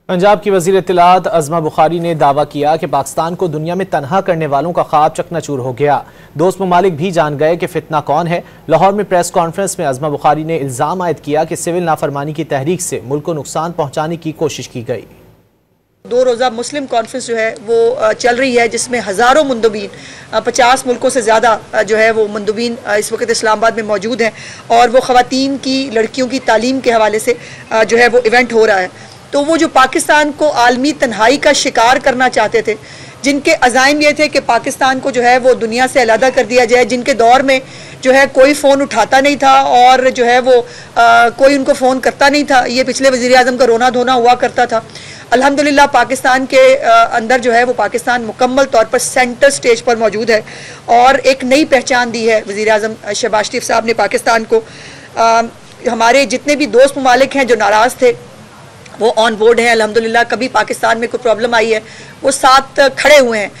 पंजाब की वज़ीर इत्तलात अज़मा बुखारी ने दावा किया कि पाकिस्तान को दुनिया में तनहा करने वालों का ख्वाब चकनाचूर हो गया। दोस्त ममालिक भी जान गए कि फितना कौन है। लाहौर में प्रेस कॉन्फ्रेंस में अज़मा बुखारी ने इल्ज़ाम आयद किया कि सिविल नाफरमानी की तहरीक से मुल्क को नुकसान पहुँचाने की कोशिश की गई। 2 रोज़ा मुस्लिम कॉन्फ्रेंस जो है वो चल रही है, जिसमें हज़ारों मुंदबीन 50 मुल्कों से ज़्यादा जो है वो मुंदबीन इस वक्त इस्लामाबाद में मौजूद हैं और वो ख़वातीन की लड़कियों की तालीम के हवाले से जो है वो इवेंट हो रहा है। तो वो जो पाकिस्तान को आलमी तन्हाई का शिकार करना चाहते थे, जिनके अज़ाइम ये थे कि पाकिस्तान को जो है वो दुनिया से अलहदा कर दिया जाए, जिनके दौर में जो है कोई फ़ोन उठाता नहीं था और जो है वो कोई उनको फ़ोन करता नहीं था, ये पिछले वज़ीर आज़म का रोना धोना हुआ करता था। अल्हम्दुलिल्लाह पाकिस्तान के अंदर जो है वो पाकिस्तान मुकम्मल तौर पर सेंटर स्टेज पर मौजूद है और एक नई पहचान दी है वज़ीर आज़म शहबाज शरीफ साहब ने पाकिस्तान को। हमारे जितने भी दोस्त ममालिक हैं जो नाराज़ थे वो ऑन बोर्ड हैं अल्हम्दुलिल्लाह। कभी पाकिस्तान में कोई प्रॉब्लम आई है वो साथ खड़े हुए हैं।